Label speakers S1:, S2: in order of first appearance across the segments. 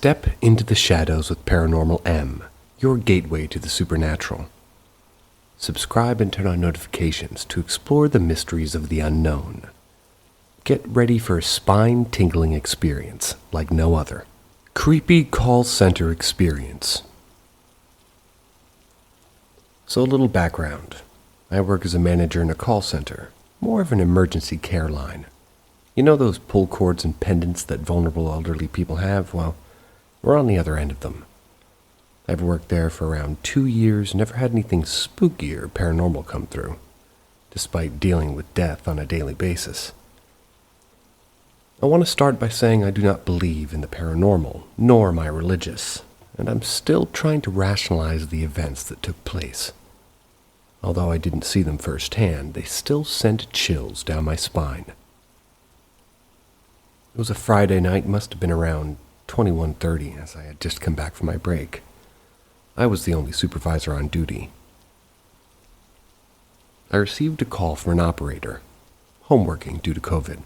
S1: Step into the shadows with Paranormal M, your gateway to the supernatural. Subscribe and turn on notifications to explore the mysteries of the unknown. Get ready for a spine-tingling experience like no other. Creepy call center experience. So a little background. I work as a manager in a call center, more of an emergency care line. You know those pull cords and pendants that vulnerable elderly people have? Well, we're on the other end of them. I've worked there for around 2 years, never had anything spooky or paranormal come through, despite dealing with death on a daily basis. I want to start by saying I do not believe in the paranormal, nor am I religious, and I'm still trying to rationalize the events that took place. Although I didn't see them firsthand, they still sent chills down my spine. It was a Friday night, must have been around 21:30, as I had just come back from my break. I was the only supervisor on duty. I received a call from an operator, home working due to COVID.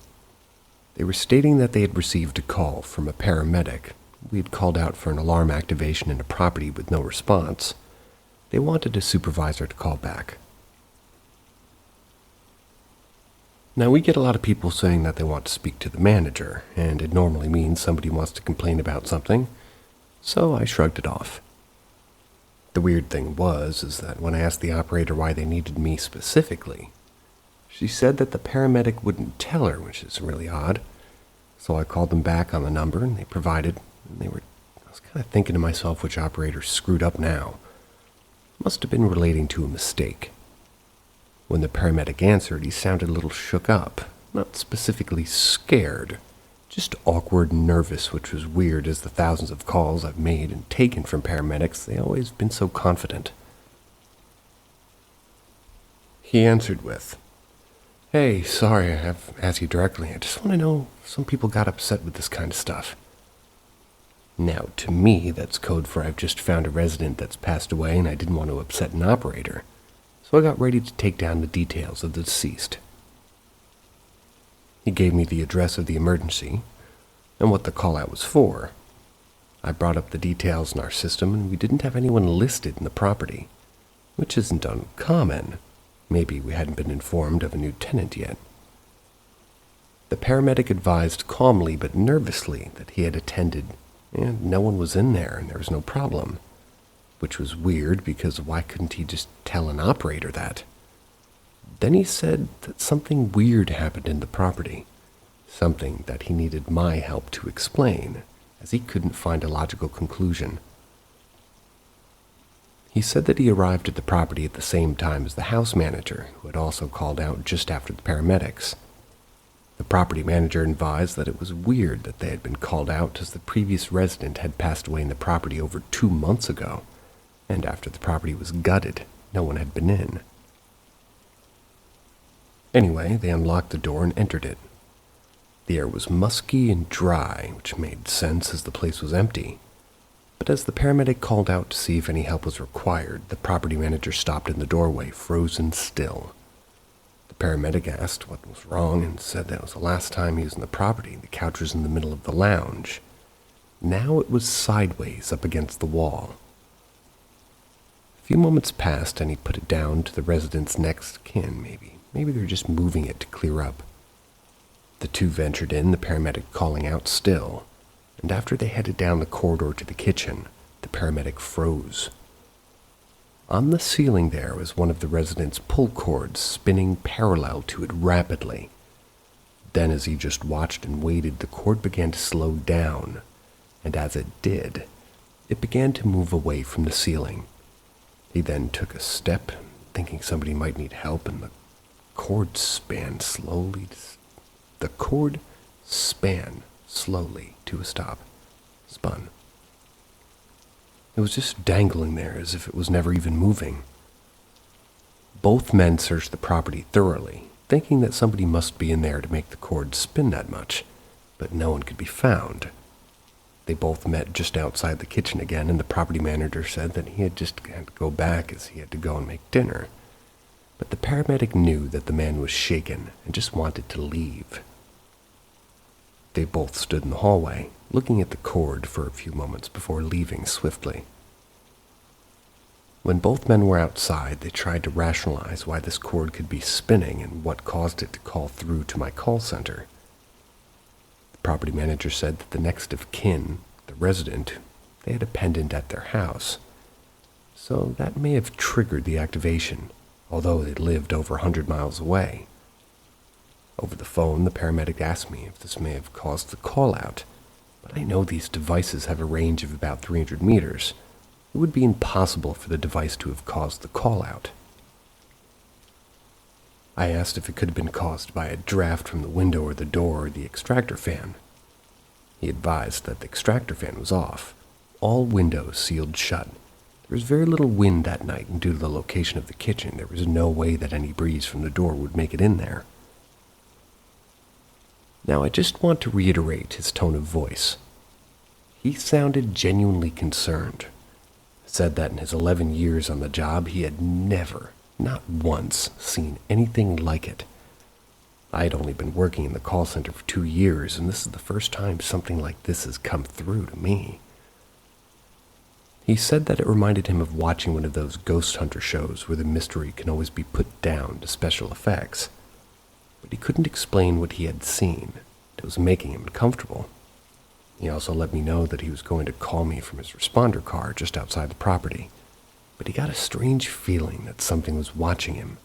S1: They were stating that they had received a call from a paramedic. We had called out for an alarm activation in a property with no response. They wanted a supervisor to call back. Now, we get a lot of people saying that they want to speak to the manager, and it normally means somebody wants to complain about something, so I shrugged it off. The weird thing is that when I asked the operator why they needed me specifically, she said that the paramedic wouldn't tell her, which is really odd. So I called them back on the number, and they provided, I was kind of thinking to myself, which operator screwed up now? Must have been relating to a mistake. When the paramedic answered, he sounded a little shook up, not specifically scared, just awkward and nervous, which was weird as the thousands of calls I've made and taken from paramedics, they always been so confident. He answered with, "Hey, sorry I have asked you directly. I just want to know, some people got upset with this kind of stuff." Now, to me, that's code for I've just found a resident that's passed away and I didn't want to upset an operator. So I got ready to take down the details of the deceased. He gave me the address of the emergency and what the call-out was for. I brought up the details in our system, and we didn't have anyone listed in the property, which isn't uncommon. Maybe we hadn't been informed of a new tenant yet. The paramedic advised calmly but nervously that he had attended, and no one was in there, and there was no problem. Which was weird, because why couldn't he just tell an operator that? Then he said that something weird happened in the property, something that he needed my help to explain, as he couldn't find a logical conclusion. He said that he arrived at the property at the same time as the house manager, who had also called out just after the paramedics. The property manager advised that it was weird that they had been called out, as the previous resident had passed away in the property over 2 months ago, and after the property was gutted, no one had been in. Anyway, they unlocked the door and entered it. The air was musky and dry, which made sense as the place was empty. But as the paramedic called out to see if any help was required, the property manager stopped in the doorway, frozen still. The paramedic asked what was wrong and said that was the last time he was in the property. The couch was in the middle of the lounge. Now it was sideways up against the wall. A few moments passed, and he put it down to the resident's next kin, maybe. Maybe they were just moving it to clear up. The two ventured in, the paramedic calling out still, and after they headed down the corridor to the kitchen, the paramedic froze. On the ceiling there was one of the resident's pull cords spinning parallel to it rapidly. Then, as he just watched and waited, the cord began to slow down, and as it did, it began to move away from the ceiling. He then took a step, thinking somebody might need help, and the cord span slowly. The cord span slowly to a stop. Spun. It was just dangling there as if it was never even moving. Both men searched the property thoroughly, thinking that somebody must be in there to make the cord spin that much, but no one could be found. They both met just outside the kitchen again, and the property manager said that he had just had to go back as he had to go and make dinner. But the paramedic knew that the man was shaken and just wanted to leave. They both stood in the hallway, looking at the cord for a few moments before leaving swiftly. When both men were outside, they tried to rationalize why this cord could be spinning and what caused it to call through to my call center. The property manager said that the next of kin, the resident, they had a pendant at their house, so that may have triggered the activation, although they lived over 100 miles away. Over the phone, the paramedic asked me if this may have caused the call-out, but I know these devices have a range of about 300 meters. It would be impossible for the device to have caused the call-out. I asked if it could have been caused by a draft from the window or the door or the extractor fan. He advised that the extractor fan was off, all windows sealed shut. There was very little wind that night, and due to the location of the kitchen, there was no way that any breeze from the door would make it in there. Now, I just want to reiterate his tone of voice. He sounded genuinely concerned. Said that in his 11 years on the job, he had never, not once, seen anything like it. I had only been working in the call center for 2 years, and this is the first time something like this has come through to me. He said that it reminded him of watching one of those ghost hunter shows where the mystery can always be put down to special effects. But he couldn't explain what he had seen. It was making him uncomfortable. He also let me know that he was going to call me from his responder car just outside the property, but he got a strange feeling that something was watching him.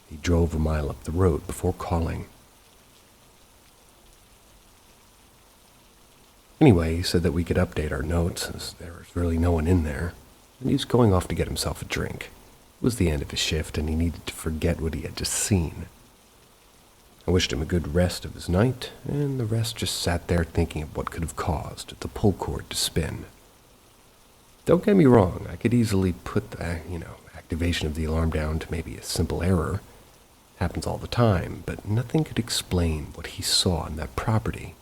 S1: He drove a mile up the road before calling. Anyway, he said that we could update our notes as there was really no one in there, and he was going off to get himself a drink. It was the end of his shift, and he needed to forget what he had just seen. I wished him a good rest of his night, and the rest just sat there thinking of what could have caused the pull cord to spin. Don't get me wrong, I could easily put the, activation of the alarm down to maybe a simple error. Happens all the time, but nothing could explain what he saw on that property.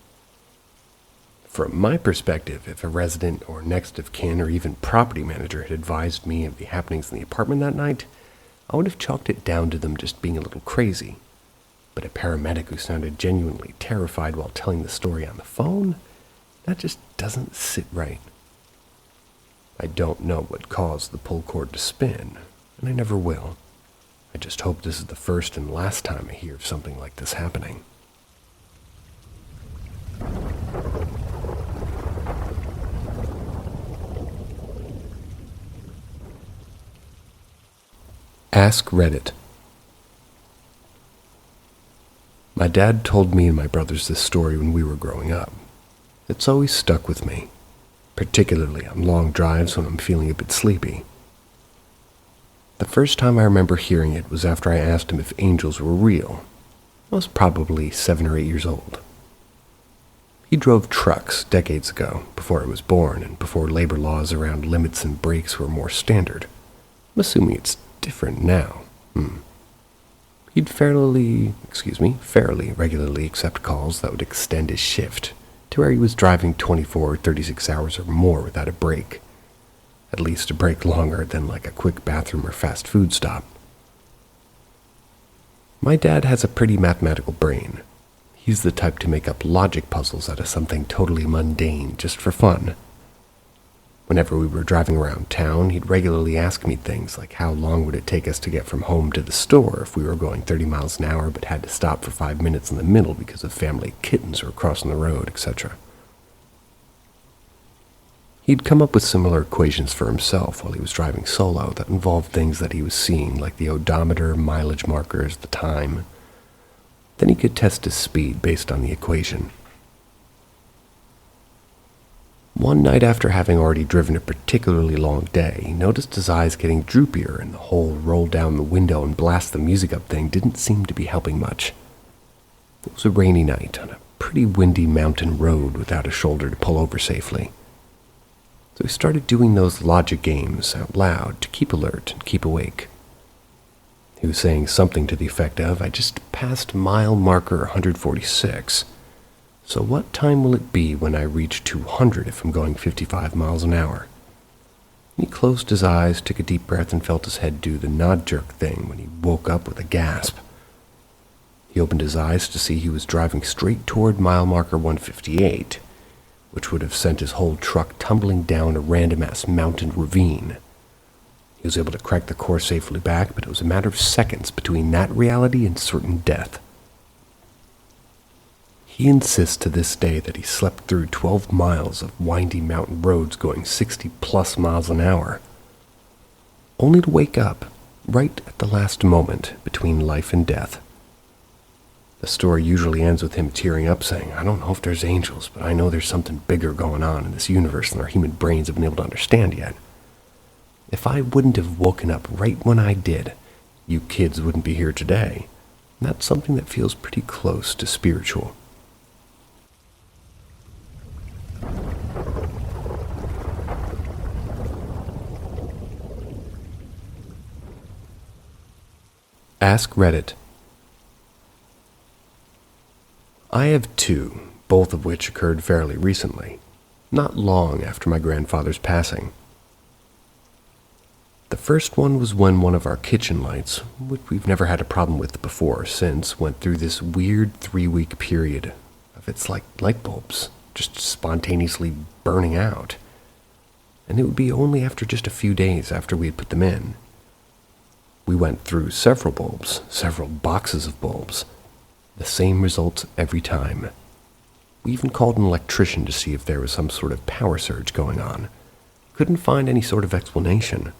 S1: From my perspective, if a resident or next of kin or even property manager had advised me of the happenings in the apartment that night, I would have chalked it down to them just being a little crazy. But a paramedic who sounded genuinely terrified while telling the story on the phone? That just doesn't sit right. I don't know what caused the pull cord to spin, and I never will. I just hope this is the first and last time I hear of something like this happening. Ask Reddit. My dad told me and my brothers this story when we were growing up. It's always stuck with me, particularly on long drives when I'm feeling a bit sleepy. The first time I remember hearing it was after I asked him if angels were real. I was probably 7 or 8 years old. He drove trucks decades ago, before I was born and before labor laws around limits and brakes were more standard. I'm assuming it's different now. He'd fairly regularly accept calls that would extend his shift to where he was driving 24 or 36 hours or more without a break. At least a break longer than like a quick bathroom or fast food stop. My dad has a pretty mathematical brain. He's the type to make up logic puzzles out of something totally mundane just for fun. Whenever we were driving around town, he'd regularly ask me things like how long would it take us to get from home to the store if we were going 30 miles an hour but had to stop for 5 minutes in the middle because of family kittens were crossing the road, etc. He'd come up with similar equations for himself while he was driving solo that involved things that he was seeing like the odometer, mileage markers, the time. Then he could test his speed based on the equation. One night after having already driven a particularly long day, he noticed his eyes getting droopier and the whole roll down the window and blast the music up thing didn't seem to be helping much. It was a rainy night on a pretty windy mountain road without a shoulder to pull over safely. So he started doing those logic games out loud to keep alert and keep awake. He was saying something to the effect of, I just passed mile marker 146. So what time will it be when I reach 200 if I'm going 55 miles an hour? He closed his eyes, took a deep breath, and felt his head do the nod jerk thing when he woke up with a gasp. He opened his eyes to see he was driving straight toward mile marker 158, which would have sent his whole truck tumbling down a random-ass mountain ravine. He was able to crack the core safely back, but it was a matter of seconds between that reality and certain death. He insists to this day that he slept through 12 miles of windy mountain roads going 60-plus miles an hour, only to wake up right at the last moment between life and death. The story usually ends with him tearing up saying, "I don't know if there's angels, but I know there's something bigger going on in this universe than our human brains have been able to understand yet. If I wouldn't have woken up right when I did, you kids wouldn't be here today." And that's something that feels pretty close to spiritual. Ask Reddit. I have two, both of which occurred fairly recently, not long after my grandfather's passing. The first one was when one of our kitchen lights, which we've never had a problem with before since, went through this weird 3-week period of its like light bulbs just spontaneously burning out. And it would be only after just a few days after we had put them in. We went through several bulbs, several boxes of bulbs. The same results every time. We even called an electrician to see if there was some sort of power surge going on. Couldn't find any sort of explanation.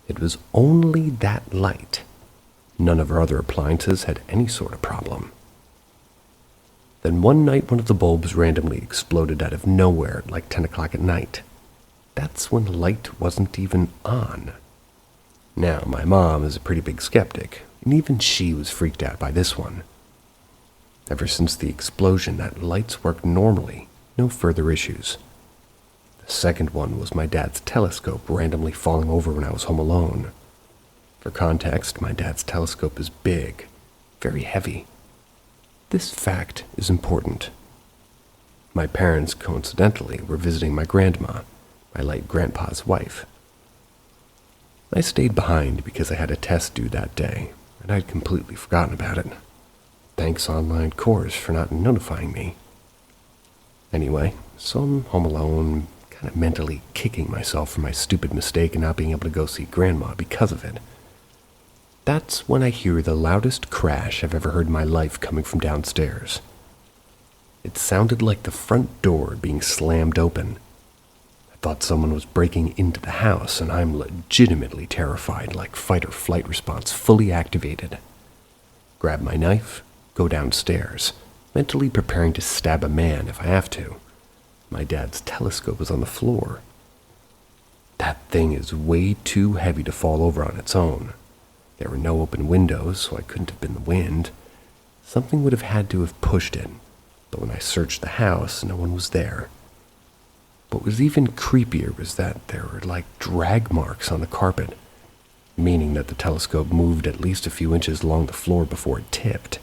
S1: It was only that light. None of our other appliances had any sort of problem. Then one night one of the bulbs randomly exploded out of nowhere at like 10 o'clock at night. That's when the light wasn't even on. Now, my mom is a pretty big skeptic, and even she was freaked out by this one. Ever since the explosion, that lights worked normally, no further issues. The second one was my dad's telescope randomly falling over when I was home alone. For context, my dad's telescope is big, very heavy. This fact is important. My parents, coincidentally, were visiting my grandma, my late grandpa's wife. I stayed behind because I had a test due that day, and I'd completely forgotten about it. Thanks online course for not notifying me. Anyway, so I'm home alone, kind of mentally kicking myself for my stupid mistake and not being able to go see Grandma because of it. That's when I hear the loudest crash I've ever heard in my life coming from downstairs. It sounded like the front door being slammed open. I thought someone was breaking into the house, and I'm legitimately terrified, like fight or flight response fully activated. Grab my knife, go downstairs, mentally preparing to stab a man if I have to. My dad's telescope is on the floor. That thing is way too heavy to fall over on its own. There were no open windows, so it couldn't have been the wind. Something would have had to have pushed it, but when I searched the house, no one was there. What was even creepier was that there were like drag marks on the carpet, meaning that the telescope moved at least a few inches along the floor before it tipped.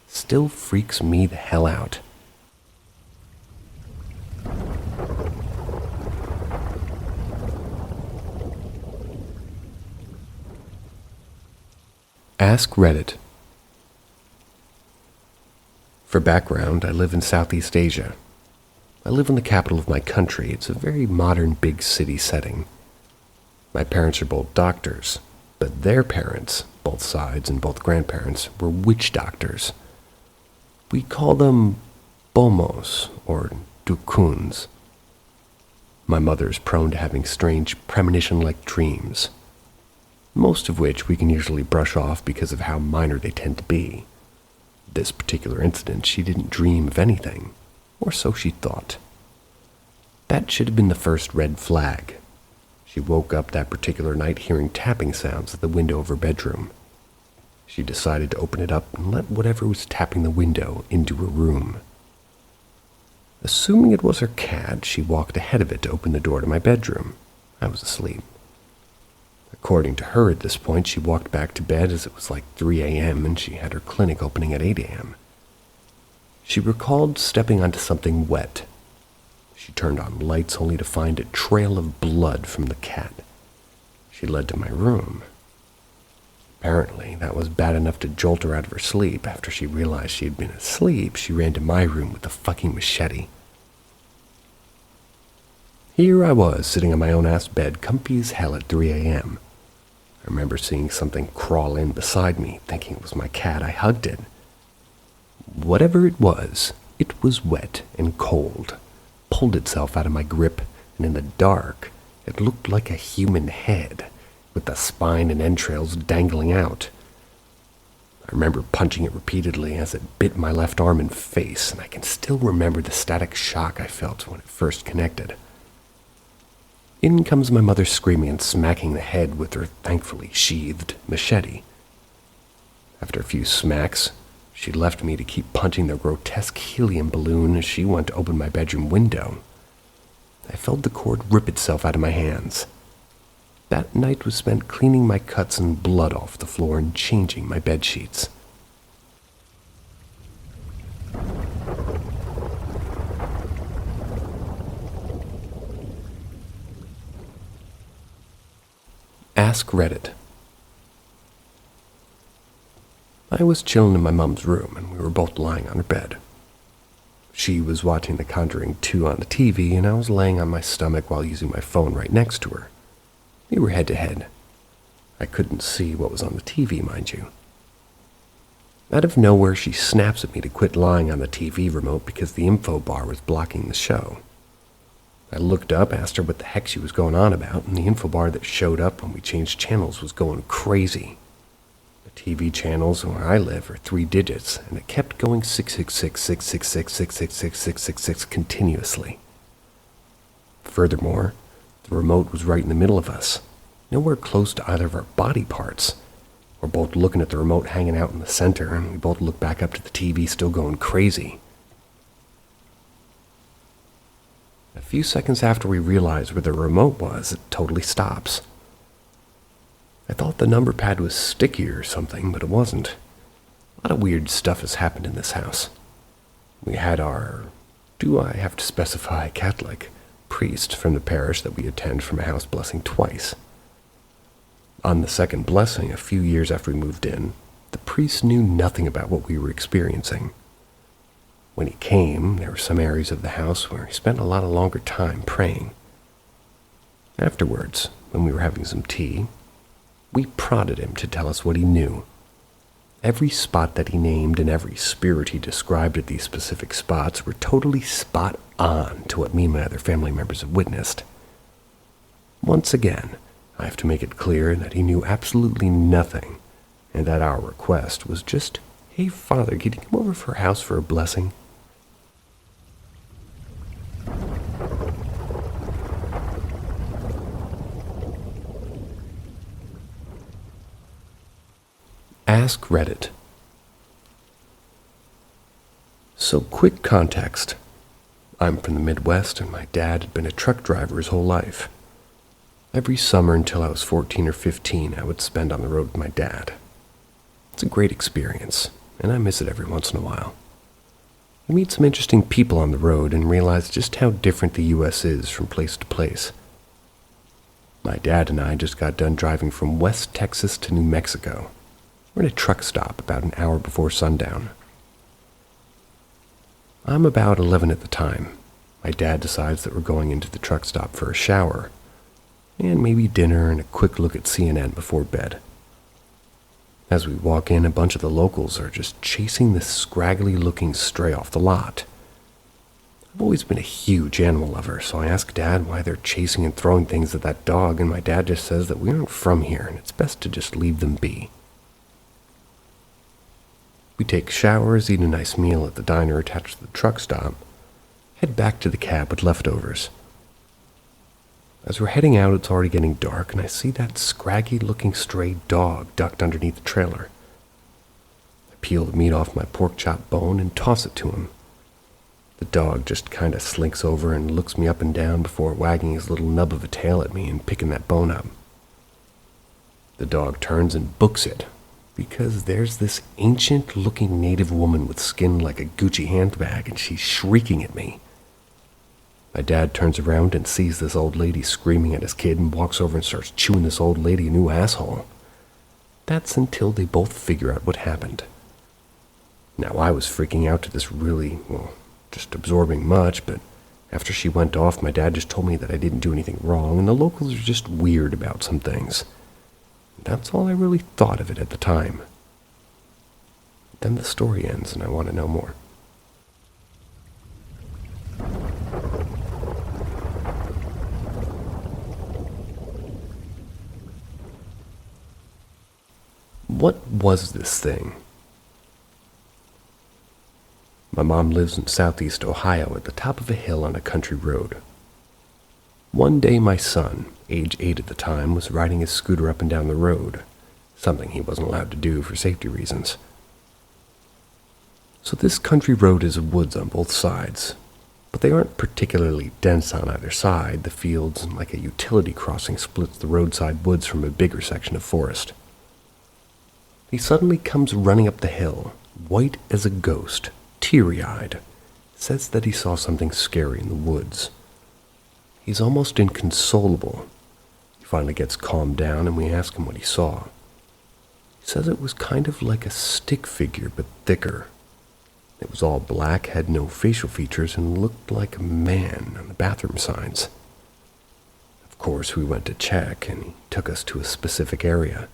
S1: Still freaks me the hell out. Ask Reddit. For background, I live in Southeast Asia. I live in the capital of my country. It's a very modern big city setting. My parents are both doctors, but their parents, both sides and both grandparents, were witch doctors. We call them bomos, or dukuns. My mother is prone to having strange premonition-like dreams, most of which we can usually brush off because of how minor they tend to be. This particular incident, she didn't dream of anything, or so she thought. That should have been the first red flag. She woke up that particular night hearing tapping sounds at the window of her bedroom. She decided to open it up and let whatever was tapping the window into her room. Assuming it was her cat, she walked ahead of it to open the door to my bedroom. I was asleep. According to her at this point, she walked back to bed as it was like 3 a.m. and she had her clinic opening at 8 a.m. She recalled stepping onto something wet. She turned on lights only to find a trail of blood from the cat. She led to my room. Apparently, that was bad enough to jolt her out of her sleep. After she realized she had been asleep, she ran to my room with a fucking machete. Here I was, sitting on my own ass bed, comfy as hell at 3 a.m. I remember seeing something crawl in beside me, thinking it was my cat. I hugged it. Whatever it was wet and cold, pulled itself out of my grip, and in the dark, it looked like a human head, with the spine and entrails dangling out. I remember punching it repeatedly as it bit my left arm and face, and I can still remember the static shock I felt when it first connected. In comes my mother screaming and smacking the head with her thankfully sheathed machete. After a few smacks, she left me to keep punching the grotesque helium balloon as she went to open my bedroom window. I felt the cord rip itself out of my hands. That night was spent cleaning my cuts and blood off the floor and changing my bed sheets. Ask Reddit. I was chilling in my mom's room, and we were both lying on her bed. She was watching The Conjuring 2 on the TV, and I was laying on my stomach while using my phone right next to her. We were head to head. I couldn't see what was on the TV, mind you. Out of nowhere, she snaps at me to quit lying on the TV remote because the info bar was blocking the show. I looked up, asked her what the heck she was going on about, and the info bar that showed up when we changed channels was going crazy. The TV channels where I live are 3 digits, and it kept going 666-666-666-666 continuously. Furthermore, the remote was right in the middle of us, nowhere close to either of our body parts. We're both looking at the remote hanging out in the center, and we both look back up to the TV still going crazy. A few seconds after we realized where the remote was, it totally stops. I thought the number pad was sticky or something, but it wasn't. A lot of weird stuff has happened in this house. We had our, do I have to specify Catholic, priest from the parish that we attend from a house blessing twice. On the second blessing, a few years after we moved in, the priest knew nothing about what we were experiencing. When he came, there were some areas of the house where he spent a lot of longer time praying. Afterwards, when we were having some tea, we prodded him to tell us what he knew. Every spot that he named and every spirit he described at these specific spots were totally spot on to what me and my other family members have witnessed. Once again, I have to make it clear that he knew absolutely nothing, and that our request was just, "Hey, Father, could you come over for our house for a blessing?" Ask Reddit. So, quick context. I'm from the Midwest, and my dad had been a truck driver his whole life. Every summer until I was 14 or 15, I would spend on the road with my dad. It's a great experience, and I miss it every once in a while. You meet some interesting people on the road and realize just how different the U.S. is from place to place. My dad and I just got done driving from West Texas to New Mexico. We're at a truck stop about an hour before sundown. I'm about 11 at the time. My dad decides that we're going into the truck stop for a shower, and maybe dinner and a quick look at CNN before bed. As we walk in, a bunch of the locals are just chasing this scraggly-looking stray off the lot. I've always been a huge animal lover, so I ask Dad why they're chasing and throwing things at that dog, and my dad just says that we aren't from here, and it's best to just leave them be. We take showers, eat a nice meal at the diner attached to the truck stop, head back to the cab with leftovers. As we're heading out, it's already getting dark, and I see that scraggy-looking stray dog ducked underneath the trailer. I peel the meat off my pork chop bone and toss it to him. The dog just kind of slinks over and looks me up and down before wagging his little nub of a tail at me and picking that bone up. The dog turns and books it, because there's this ancient-looking native woman with skin like a Gucci handbag, and she's shrieking at me. My dad turns around and sees this old lady screaming at his kid and walks over and starts chewing this old lady a new asshole. That's until they both figure out what happened. Now, I was freaking out to this really, just absorbing much, but After she went off, my dad just told me that I didn't do anything wrong, and the locals are just weird about some things. That's all I really thought of it at the time. Then the story ends, and I want to know more. What was this thing? My mom lives in southeast Ohio at the top of a hill on a country road. One day my son, age 8 at the time, was riding his scooter up and down the road, something he wasn't allowed to do for safety reasons. So this country road is woods on both sides, but they aren't particularly dense on either side. The fields, like a utility crossing, splits the roadside woods from a bigger section of forest. He suddenly comes running up the hill, white as a ghost, teary-eyed, says that he saw something scary in the woods. He's almost inconsolable. He finally gets calmed down and we ask him what he saw. He says it was kind of like a stick figure, but thicker. It was all black, had no facial features, and looked like a man on the bathroom signs. Of course, we went to check, and he took us to a specific area,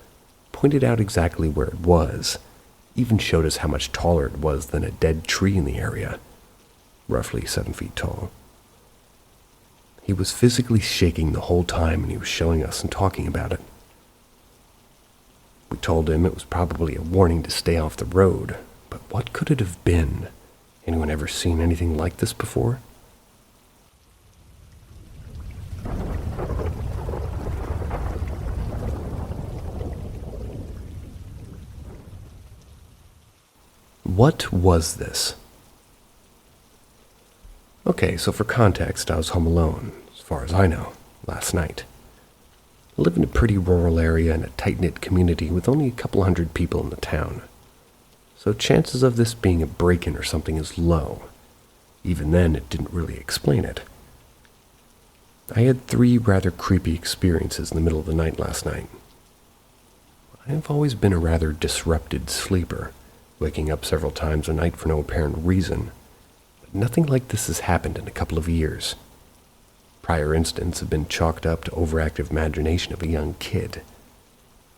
S1: pointed out exactly where it was, even showed us how much taller it was than a dead tree in the area, roughly 7 feet tall. He was physically shaking the whole time, and he was showing us and talking about it. We told him it was probably a warning to stay off the road, but what could it have been? Anyone ever seen anything like this before? What was this? Okay, so for context, I was home alone, as far as I know, last night. I live in a pretty rural area in a tight-knit community with only a couple hundred people in the town. So chances of this being a break-in or something is low. Even then, it didn't really explain it. I had 3 rather creepy experiences in the middle of the night last night. I have always been a rather disrupted sleeper, waking up several times a night for no apparent reason. But nothing like this has happened in a couple of years. Prior incidents have been chalked up to overactive imagination of a young kid.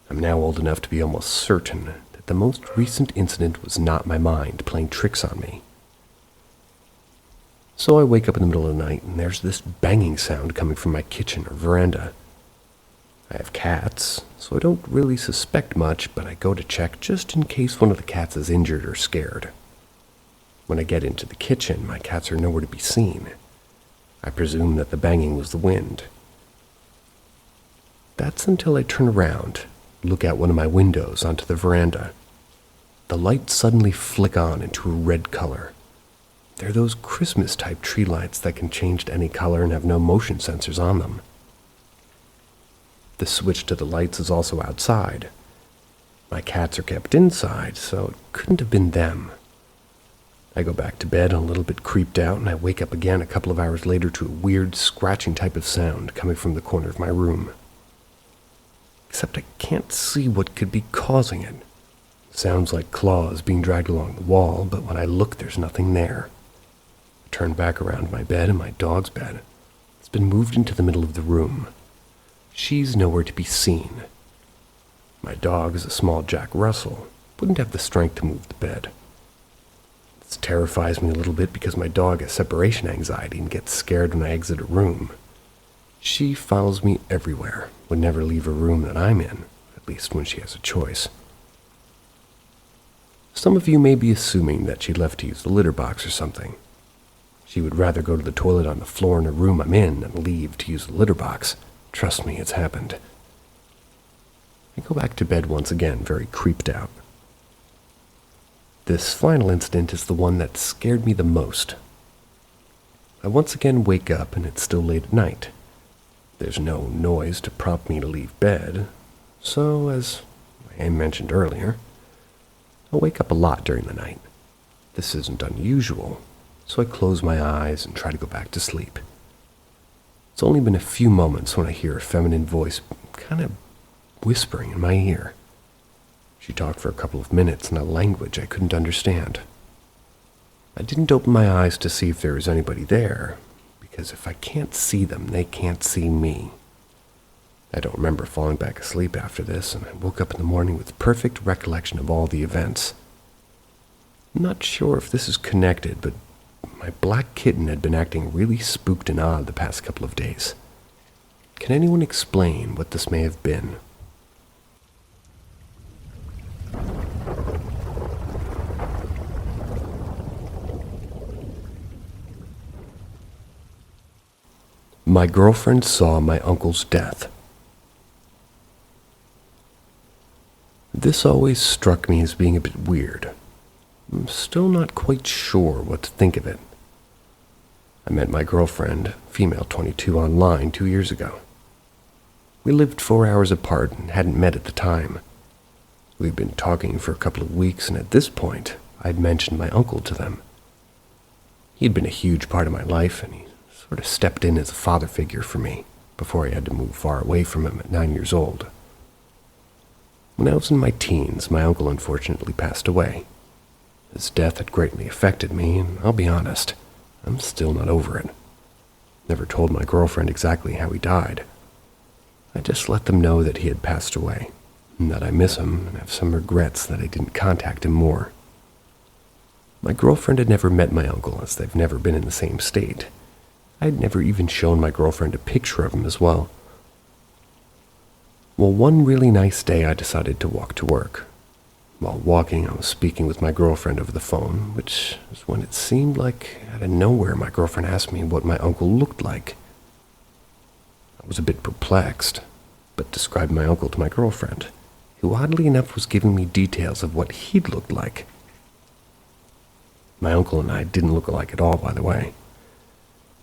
S1: I'm now old enough to be almost certain that the most recent incident was not my mind playing tricks on me. So I wake up in the middle of the night and there's this banging sound coming from my kitchen or veranda. I have cats, so I don't really suspect much, but I go to check just in case one of the cats is injured or scared. When I get into the kitchen, my cats are nowhere to be seen. I presume that the banging was the wind. That's until I turn around, look out one of my windows onto the veranda. The lights suddenly flick on into a red color. They're those Christmas-type tree lights that can change to any color and have no motion sensors on them. The switch to the lights is also outside. My cats are kept inside, so it couldn't have been them. I go back to bed a little bit creeped out, and I wake up again a couple of hours later to a weird scratching type of sound coming from the corner of my room. Except I can't see what could be causing it. It sounds like claws being dragged along the wall, but when I look, there's nothing there. I turn back around my bed, and my dog's bed. It's been moved into the middle of the room. She's nowhere to be seen. My dog is a small Jack Russell. Wouldn't have the strength to move the bed. This terrifies me a little bit because my dog has separation anxiety and gets scared when I exit a room. She follows me everywhere, would never leave a room that I'm in, at least when she has a choice. Some of you may be assuming that she left to use the litter box or something. She would rather go to the toilet on the floor in a room I'm in than leave to use the litter box. Trust me, it's happened. I go back to bed once again, very creeped out. This final incident is the one that scared me the most. I once again wake up and it's still late at night. There's no noise to prompt me to leave bed, so as I mentioned earlier, I wake up a lot during the night. This isn't unusual, so I close my eyes and try to go back to sleep. It's only been a few moments when I hear a feminine voice kind of whispering in my ear. She talked for a couple of minutes in a language I couldn't understand. I didn't open my eyes to see if there was anybody there, because if I can't see them, they can't see me. I don't remember falling back asleep after this, and I woke up in the morning with perfect recollection of all the events. I'm not sure if this is connected, but my black kitten had been acting really spooked and odd the past couple of days. Can anyone explain what this may have been? My girlfriend saw my uncle's death. This always struck me as being a bit weird. I'm still not quite sure what to think of it. I met my girlfriend, female 22, online 2 years ago. We lived 4 hours apart and hadn't met at the time. We'd been talking for a couple of weeks, and at this point, I'd mentioned my uncle to them. He'd been a huge part of my life, and he sort of stepped in as a father figure for me before I had to move far away from him at 9 years old. When I was in my teens, my uncle unfortunately passed away. His death had greatly affected me, and I'll be honest, I'm still not over it. Never told my girlfriend exactly how he died. I just let them know that he had passed away, and that I miss him and have some regrets that I didn't contact him more. My girlfriend had never met my uncle, as they've never been in the same state. I'd never even shown my girlfriend a picture of him as well. Well, one really nice day I decided to walk to work. While walking, I was speaking with my girlfriend over the phone, which is when it seemed like out of nowhere my girlfriend asked me what my uncle looked like. I was a bit perplexed, but described my uncle to my girlfriend, who oddly enough was giving me details of what he'd looked like. My uncle and I didn't look alike at all, by the way.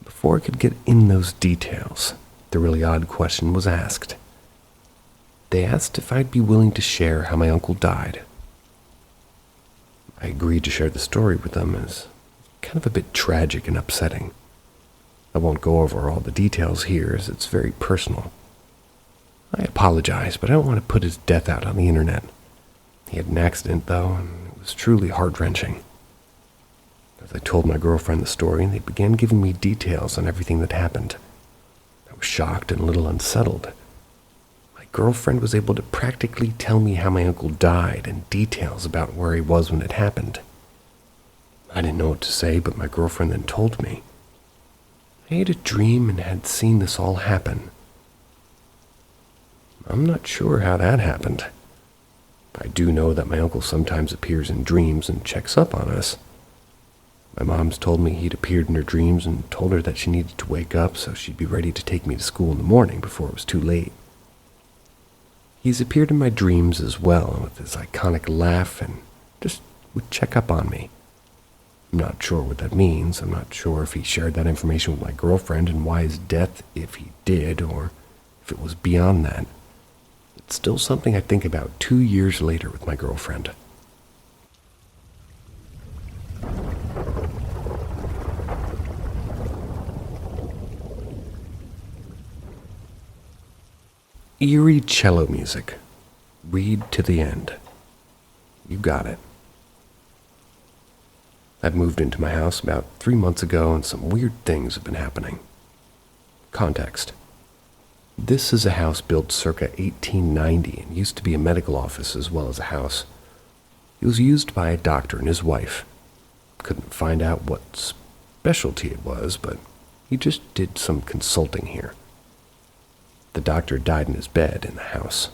S1: Before I could get in those details, the really odd question was asked. They asked if I'd be willing to share how my uncle died. I agreed to share the story with them as kind of a bit tragic and upsetting. I won't go over all the details here as it's very personal. I apologize, but I don't want to put his death out on the internet. He had an accident, though, and it was truly heart-wrenching. As I told my girlfriend the story, they began giving me details on everything that happened. I was shocked and a little unsettled. My girlfriend was able to practically tell me how my uncle died and details about where he was when it happened. I didn't know what to say, but my girlfriend then told me. I had a dream and had seen this all happen. I'm not sure how that happened. I do know that my uncle sometimes appears in dreams and checks up on us. My mom's told me he'd appeared in her dreams and told her that she needed to wake up so she'd be ready to take me to school in the morning before it was too late. He's appeared in my dreams as well with his iconic laugh and just would check up on me. I'm not sure what that means. I'm not sure if he shared that information with my girlfriend and why his death, if he did, or if it was beyond that. It's still something I think about 2 years later with my girlfriend. Eerie cello music. Read to the end. You got it. I've moved into my house about 3 months ago, and some weird things have been happening. Context. This is a house built circa 1890 and used to be a medical office as well as a house. It was used by a doctor and his wife. Couldn't find out what specialty it was, but he just did some consulting here. The doctor died in his bed in the house.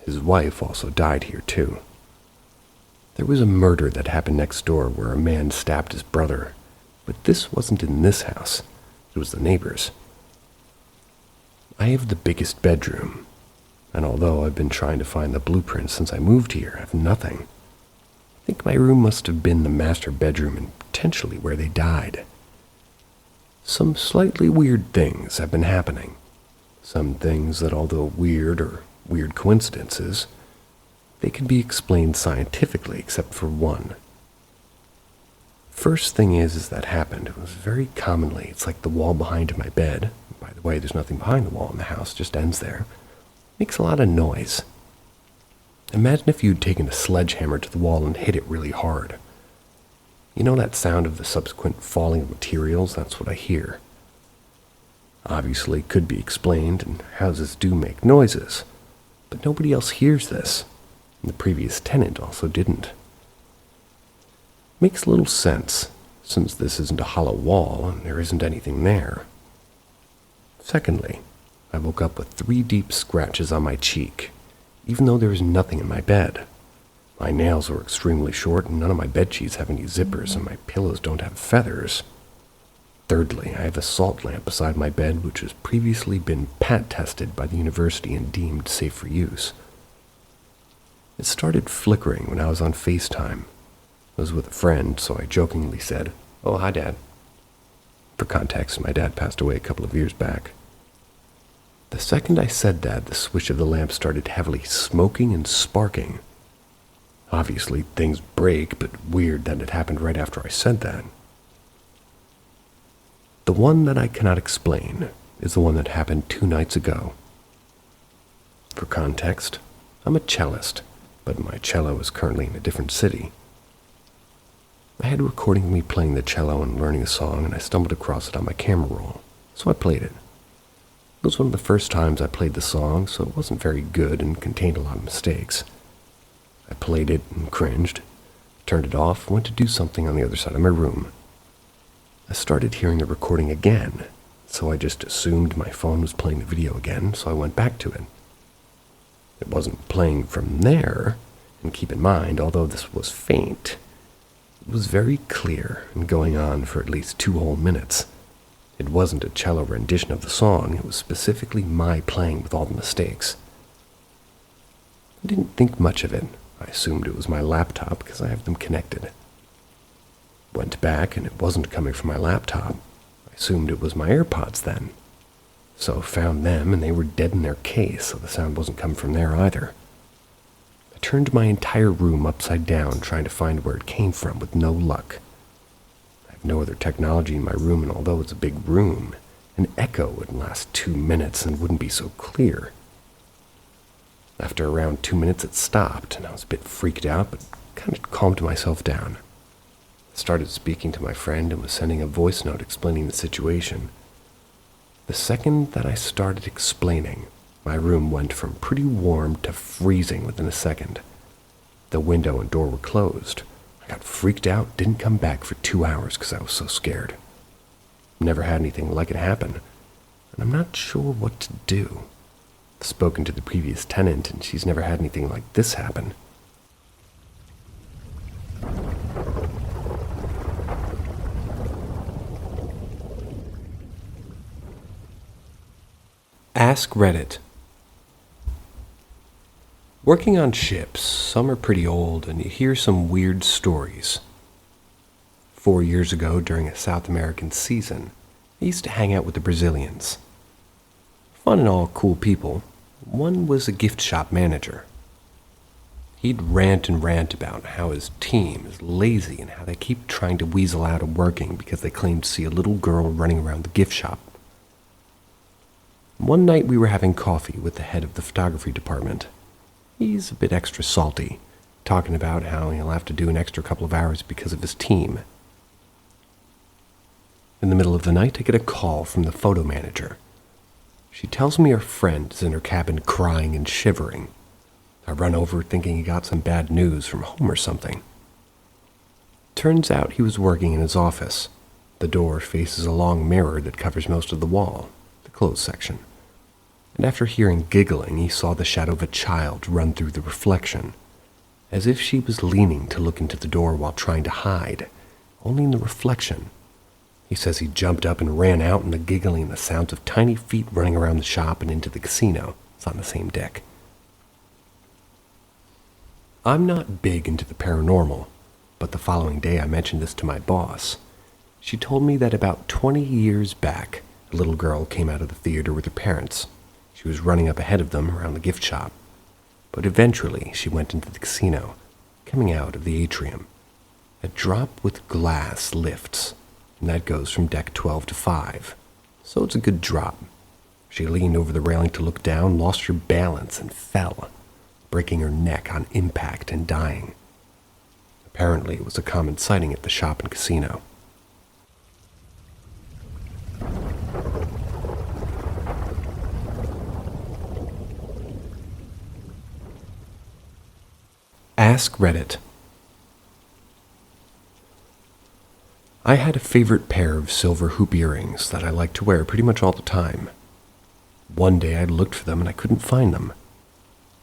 S1: His wife also died here too. There was a murder that happened next door where a man stabbed his brother, but this wasn't in this house. It was the neighbor's. I have the biggest bedroom, and although I've been trying to find the blueprint since I moved here, I have nothing. I think my room must have been the master bedroom and potentially where they died. Some slightly weird things have been happening. Some things that, although weird or weird coincidences, they can be explained scientifically except for one. First thing is that happened. It was very commonly, it's like the wall behind my bed. By the way, there's nothing behind the wall in the house, just ends there. Makes a lot of noise. Imagine if you'd taken a sledgehammer to the wall and hit it really hard. You know that sound of the subsequent falling of materials? That's what I hear. obviously could be explained, and houses do make noises, but nobody else hears this, and the previous tenant also didn't. Makes little sense, since this isn't a hollow wall and there isn't anything there. Secondly, I woke up with 3 deep scratches on my cheek, even though there was nothing in my bed. My nails are extremely short, and none of my bedsheets have any zippers, and my pillows don't have feathers. Thirdly, I have a salt lamp beside my bed, which has previously been pat-tested by the university and deemed safe for use. It started flickering when I was on FaceTime. I was with a friend, so I jokingly said, "Oh, hi, Dad." For context, my dad passed away a couple of years back. The second I said that, the switch of the lamp started heavily smoking and sparking. Obviously, things break, but weird that it happened right after I said that. The one that I cannot explain is the one that happened 2 nights ago. For context, I'm a cellist, but my cello is currently in a different city. I had a recording of me playing the cello and learning a song, and I stumbled across it on my camera roll, so I played it. It was one of the first times I played the song, so it wasn't very good and contained a lot of mistakes. I played it and cringed, turned it off, went to do something on the other side of my room. I started hearing the recording again, so I just assumed my phone was playing the video again, so I went back to it. It wasn't playing from there, and keep in mind, although this was faint, it was very clear and going on for at least 2 whole minutes. It wasn't a cello rendition of the song, it was specifically my playing with all the mistakes. I didn't think much of it. I assumed it was my laptop because I have them connected. Went back and it wasn't coming from my laptop. I assumed it was my AirPods then. So found them and they were dead in their case, so the sound wasn't coming from there either. I turned my entire room upside down trying to find where it came from with no luck. I have no other technology in my room, and although it's a big room, an echo would last 2 minutes and wouldn't be so clear. After around 2 minutes it stopped, and I was a bit freaked out, but kind of calmed myself down. I started speaking to my friend and was sending a voice note explaining the situation. The second that I started explaining, my room went from pretty warm to freezing within a second. The window and door were closed. I got freaked out, didn't come back for 2 hours because I was so scared. Never had anything like it happen, and I'm not sure what to do. I've spoken to the previous tenant, and she's never had anything like this happen. Ask Reddit. Working on ships, some are pretty old, and you hear some weird stories. 4 years ago, during a South American season, I used to hang out with the Brazilians. Fun and all cool people. One was a gift shop manager. He'd rant and rant about how his team is lazy and how they keep trying to weasel out of working because they claim to see a little girl running around the gift shop. One night we were having coffee with the head of the photography department. He's a bit extra salty, talking about how he'll have to do an extra couple of hours because of his team. In the middle of the night, I get a call from the photo manager. She tells me her friend is in her cabin crying and shivering. I run over thinking he got some bad news from home or something. Turns out he was working in his office. The door faces a long mirror that covers most of the wall, the closed section. And after hearing giggling, he saw the shadow of a child run through the reflection, as if she was leaning to look into the door while trying to hide, only in the reflection. He says he jumped up and ran out, and the giggling and the sounds of tiny feet running around the shop and into the casino is on the same deck. I'm not big into the paranormal, but the following day I mentioned this to my boss. She told me that about 20 years back, a little girl came out of the theater with her parents. She was running up ahead of them around the gift shop, but eventually she went into the casino, coming out of the atrium. A drop with glass lifts, and that goes from deck 12 to 5, so it's a good drop. She leaned over the railing to look down, lost her balance, and fell, breaking her neck on impact and dying. Apparently, it was a common sighting at the shop and casino. Ask Reddit. I had a favorite pair of silver hoop earrings that I liked to wear pretty much all the time. One day I looked for them and I couldn't find them.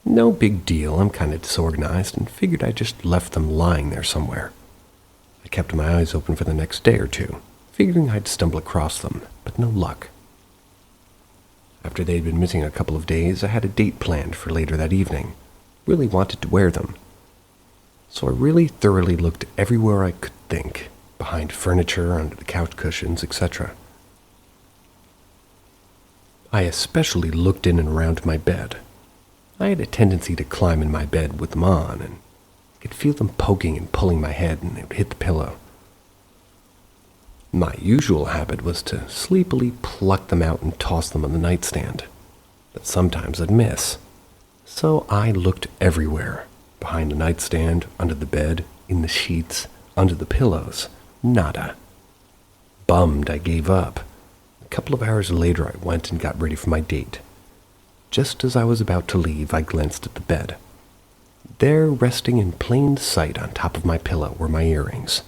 S1: No big deal, I'm kind of disorganized and figured I just left them lying there somewhere. I kept my eyes open for the next day or two, figuring I'd stumble across them, but no luck. After they'd been missing a couple of days, I had a date planned for later that evening. Really wanted to wear them. So I really thoroughly looked everywhere I could think, behind furniture, under the couch cushions, etc. I especially looked in and around my bed. I had a tendency to climb in my bed with them on, and I could feel them poking and pulling my head, and they would hit the pillow. My usual habit was to sleepily pluck them out and toss them on the nightstand, but sometimes I'd miss. So I looked everywhere, behind the nightstand, under the bed, in the sheets, under the pillows. Nada. Bummed, I gave up. A couple of hours later, I went and got ready for my date. Just as I was about to leave, I glanced at the bed. There, resting in plain sight on top of my pillow, were my earrings.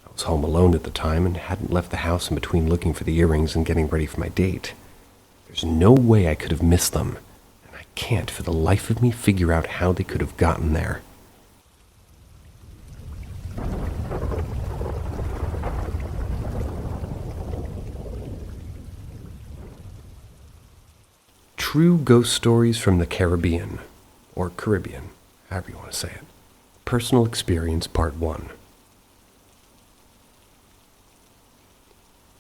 S1: I was home alone at the time and hadn't left the house in between looking for the earrings and getting ready for my date. There's no way I could have missed them, and I can't for the life of me figure out how they could have gotten there. True Ghost Stories from the Caribbean, or Caribbean, however you want to say it. Personal Experience Part 1.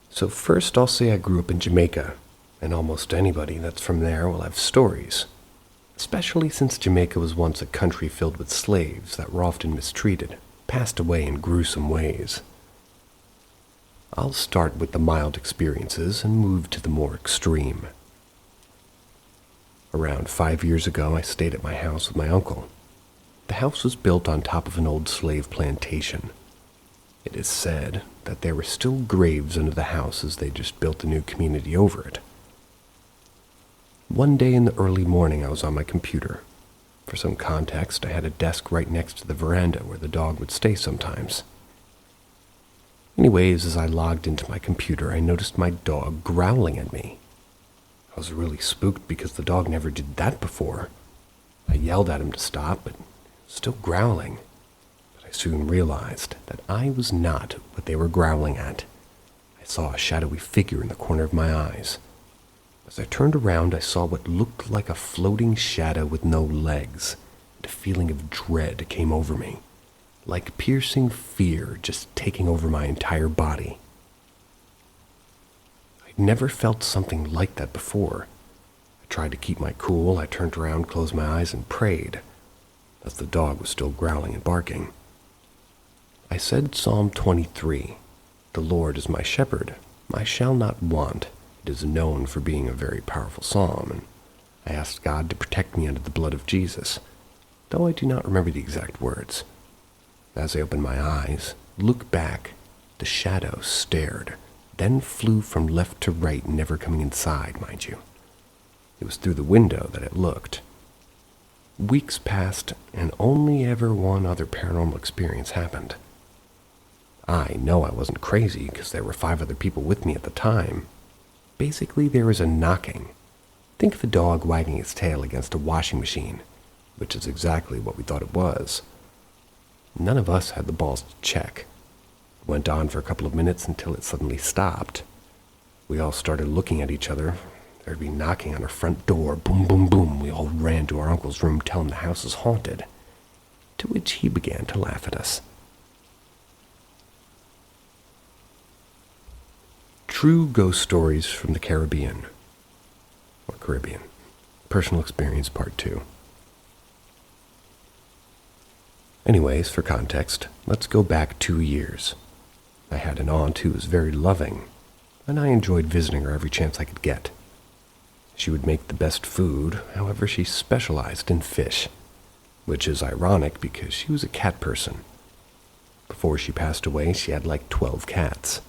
S1: So first I'll say I grew up in Jamaica, and almost anybody that's from there will have stories, especially since Jamaica was once a country filled with slaves that were often mistreated, passed away in gruesome ways. I'll start with the mild experiences and move to the more extreme. Around 5 years ago, I stayed at my house with my uncle. The house was built on top of an old slave plantation. It is said that there were still graves under the house as they just built a new community over it. One day in the early morning, I was on my computer. For some context, I had a desk right next to the veranda where the dog would stay sometimes. Anyways, as I logged into my computer, I noticed my dog growling at me. I was really spooked because the dog never did that before. I yelled at him to stop, but he was still growling. But I soon realized that I was not what they were growling at. I saw a shadowy figure in the corner of my eyes. As I turned around, I saw what looked like a floating shadow with no legs, and a feeling of dread came over me, like piercing fear just taking over my entire body. Never felt something like that before. I tried to keep my cool. I turned around, closed my eyes, and prayed, as the dog was still growling and barking. I said Psalm 23, "The Lord is my shepherd, I shall not want." It is known for being a very powerful psalm, and I asked God to protect me under the blood of Jesus, though I do not remember the exact words. As I opened my eyes, looked back, the shadow stared, then flew from left to right, never coming inside, mind you. It was through the window that it looked. Weeks passed, and only ever one other paranormal experience happened. I know I wasn't crazy because there were 5 other people with me at the time. Basically, there was a knocking. Think of a dog wagging its tail against a washing machine, which is exactly what we thought it was. None of us had the balls to check. It went on for a couple of minutes until it suddenly stopped. We all started looking at each other. There'd be knocking on our front door. Boom, boom, boom. We all ran to our uncle's room, telling him the house was haunted, to which he began to laugh at us. True Ghost Stories from the Caribbean, or Caribbean. Personal Experience Part 2. Anyways, for context, let's go back 2 years. I had an aunt who was very loving, and I enjoyed visiting her every chance I could get. She would make the best food, however she specialized in fish, which is ironic because she was a cat person. Before she passed away, she had like 12 cats,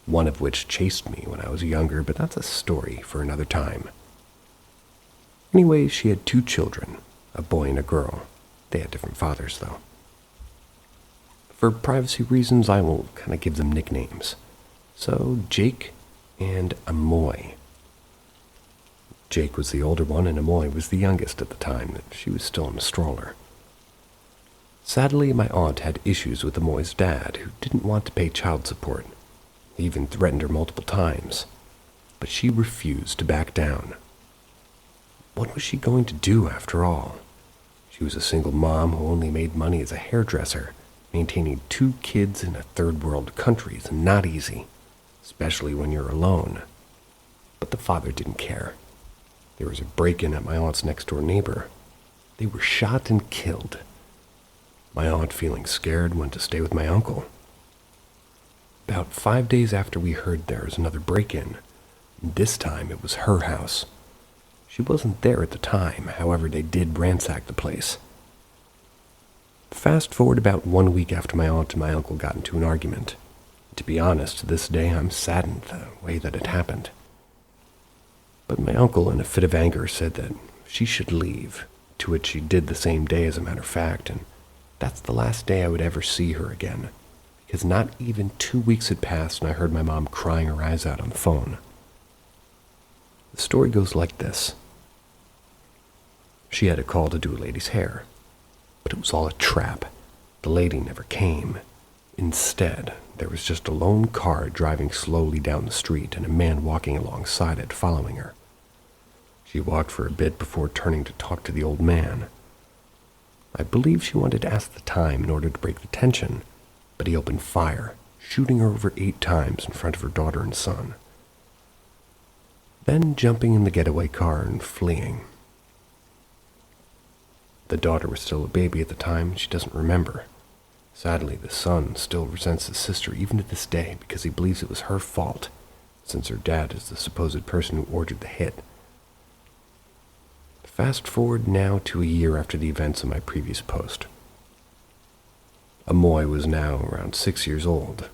S1: one of which chased me when I was younger, but that's a story for another time. Anyways, she had 2 children, a boy and a girl. They had different fathers, though. For privacy reasons, I will kind of give them nicknames. So, Jake and Amoy. Jake was the older one, and Amoy was the youngest at the time that she was still in a stroller. Sadly, my aunt had issues with Amoy's dad, who didn't want to pay child support. He even threatened her multiple times, but she refused to back down. What was she going to do after all? She was a single mom who only made money as a hairdresser. Maintaining 2 kids in a third-world country is not easy, especially when you're alone. But the father didn't care. There was a break-in at my aunt's next-door neighbor. They were shot and killed. My aunt, feeling scared, went to stay with my uncle. About 5 days after we heard there was another break-in. This time it was her house. She wasn't there at the time, however they did ransack the place. Fast forward about 1 week after my aunt and my uncle got into an argument. To be honest, to this day I'm saddened the way that it happened. But my uncle, in a fit of anger, said that she should leave, to which she did the same day as a matter of fact, and that's the last day I would ever see her again, because not even 2 weeks had passed and I heard my mom crying her eyes out on the phone. The story goes like this. She had a call to do a lady's hair, but it was all a trap. The lady never came. Instead, there was just a lone car driving slowly down the street and a man walking alongside it, following her. She walked for a bit before turning to talk to the old man. I believe she wanted to ask the time in order to break the tension, but he opened fire, shooting her over 8 times in front of her daughter and son. Then jumping in the getaway car and fleeing. The daughter was still a baby at the time, and she doesn't remember. Sadly, the son still resents his sister even to this day because he believes it was her fault, since her dad is the supposed person who ordered the hit. Fast forward now to a year after the events of my previous post. Amoy was now around 6 years old.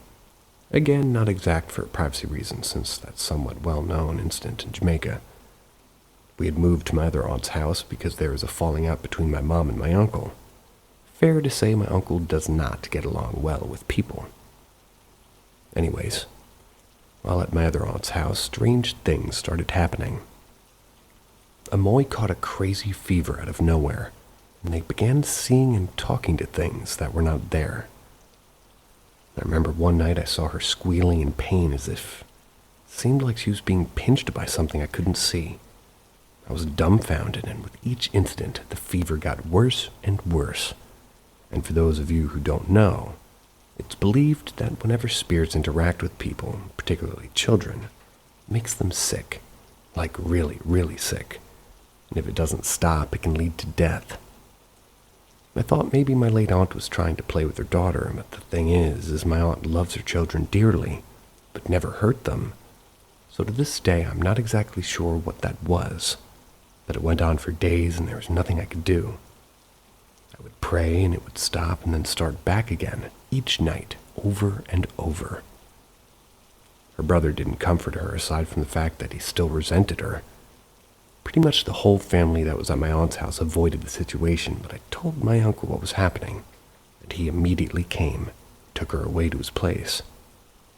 S1: Again, not exact for privacy reasons, since that's somewhat well-known incident in Jamaica. We had moved to my other aunt's house because there was a falling out between my mom and my uncle. Fair to say my uncle does not get along well with people. Anyways, while at my other aunt's house, strange things started happening. Amoy caught a crazy fever out of nowhere, and they began seeing and talking to things that were not there. I remember one night I saw her squealing in pain as if it seemed like she was being pinched by something I couldn't see. I was dumbfounded, and with each incident, the fever got worse and worse. And for those of you who don't know, it's believed that whenever spirits interact with people, particularly children, it makes them sick, like really, really sick. And if it doesn't stop, it can lead to death. I thought maybe my late aunt was trying to play with her daughter, but the thing is my aunt loves her children dearly, but never hurt them. So to this day, I'm not exactly sure what that was. But it went on for days and there was nothing I could do. I would pray and it would stop and then start back again, each night, over and over. Her brother didn't comfort her aside from the fact that he still resented her. Pretty much the whole family that was at my aunt's house avoided the situation, but I told my uncle what was happening, and he immediately came, took her away to his place.